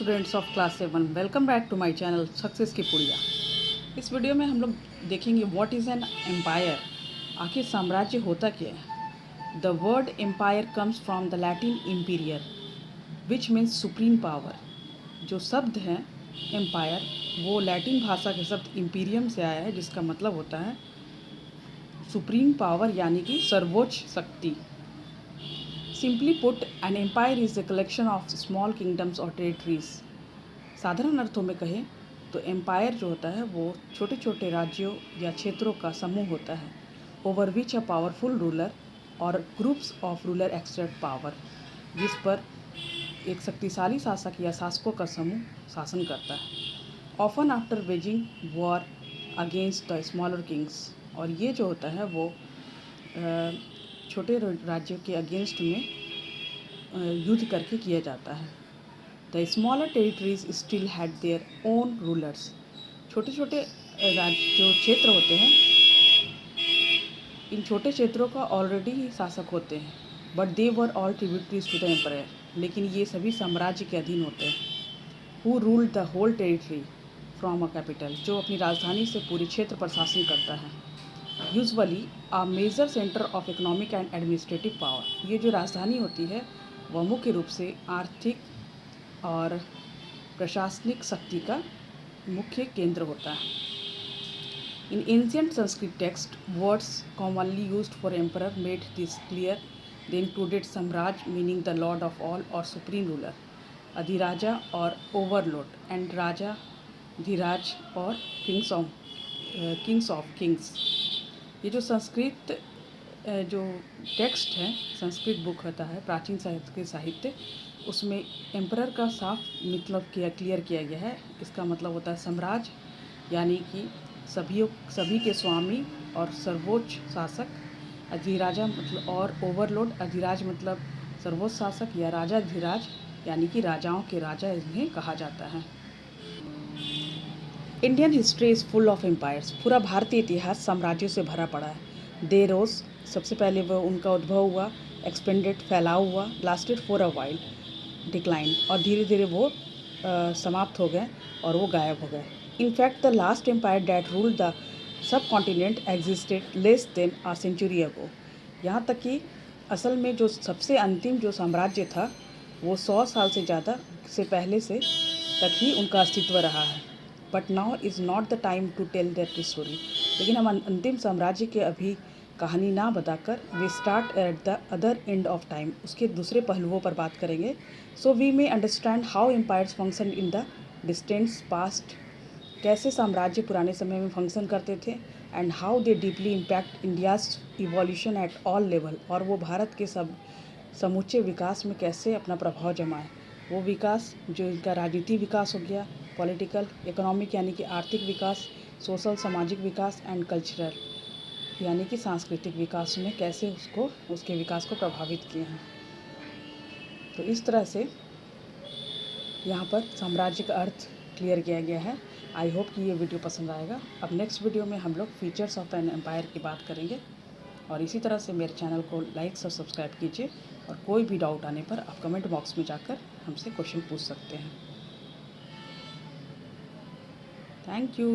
Students of class 7, welcome back to my channel success की पुड़िया। इस वीडियो में हम लोग देखेंगे व्हाट इज़ एन एम्पायर। आखिर साम्राज्य होता क्या है। The word empire comes from the Latin imperium which means supreme power. जो शब्द है एम्पायर वो लैटिन भाषा के शब्द इम्पीरियम से आया है, जिसका मतलब होता है सुप्रीम पावर यानी कि सर्वोच्च शक्ति। Simply put, an empire is a collection of small kingdoms or territories. साधारण अर्थों में कहें तो एम्पायर जो होता है वो छोटे छोटे राज्यों या क्षेत्रों का समूह होता है, over which a powerful ruler और groups of ruler exert power, जिस पर एक शक्तिशाली शासक या शासकों का समूह शासन करता है। Often after waging war against the smaller Kings, और ये जो होता है वो छोटे राज्यों के अगेंस्ट में युद्ध करके किया जाता है। The smaller territories still had their own rulers. छोटे छोटे राज्य जो क्षेत्र होते हैं, इन छोटे क्षेत्रों का ऑलरेडी ही शासक होते हैं, but they were all tributaries to the empire. लेकिन ये सभी साम्राज्य के अधीन होते हैं। Who ruled the whole territory from a capital, जो अपनी राजधानी से पूरे क्षेत्र पर शासन करता है। Usually a major centre of economic and administrative power. ये जो राजधानी होती है वह मुख्य रूप से आर्थिक और प्रशासनिक शक्ति का मुख्य केंद्र होता है। In ancient Sanskrit text words commonly used for emperor made this clear. They included samraj meaning the lord of all और सुप्रीम रूलर, अधिराजा और ओवरलॉर्ड, एंड राजा धीराज और किंग्स ऑफ किंग्स। ये जो संस्कृत जो टेक्स्ट है, संस्कृत बुक होता है, प्राचीन साहित्य, उसमें एम्परर का साफ मतलब क्लियर किया गया है। इसका मतलब होता है साम्राज्य यानी कि सभी के स्वामी और सर्वोच्च शासक, अधिराजा मतलब और ओवरलॉर्ड, अधिराज मतलब सर्वोच्च शासक या राजा अधिराज यानी कि राजाओं के राजा इन्हें कहा जाता है। Indian history is full of empires. पूरा भारतीय इतिहास साम्राज्यों से भरा पड़ा है। दे रोज, सबसे पहले वो उनका उद्भव हुआ, एक्सपेंडेड फैलाव हुआ, lasted for a while, decline, और धीरे धीरे वो समाप्त हो गए और वो गायब हो गए। In fact the last empire that ruled the subcontinent existed less than a century ago. यहाँ तक कि असल में जो सबसे अंतिम जो साम्राज्य था वो 100 साल से ज़्यादा से पहले से तक ही उनका अस्तित्व रहा है। But now is not the time to tell that story. लेकिन हम अंतिम साम्राज्य के अभी कहानी ना बताकर we start at the other end of time, उसके दूसरे पहलुओं पर बात करेंगे। So we may understand how empires function in the distant past, कैसे साम्राज्य पुराने समय में फंक्शन करते थे, and how they deeply impact India's evolution at all level, और वो भारत के समूचे विकास में कैसे अपना प्रभाव जमाए। वो विकास जो इनका राजनीतिक विकास हो गया, पॉलिटिकल, इकोनॉमिक यानी कि आर्थिक विकास, सोशल सामाजिक विकास, एंड कल्चरल यानी कि सांस्कृतिक विकास में कैसे उसके विकास को प्रभावित किए हैं। तो इस तरह से यहाँ पर साम्राज्य का अर्थ क्लियर किया गया है। आई होप कि ये वीडियो पसंद आएगा। अब नेक्स्ट वीडियो में हम लोग फीचर्स ऑफ एन एम्पायर की बात करेंगे, और इसी तरह से मेरे चैनल को लाइक और सब्सक्राइब कीजिए, और कोई भी डाउट आने पर आप कमेंट बॉक्स में जाकर हमसे क्वेश्चन पूछ सकते हैं। Thank you.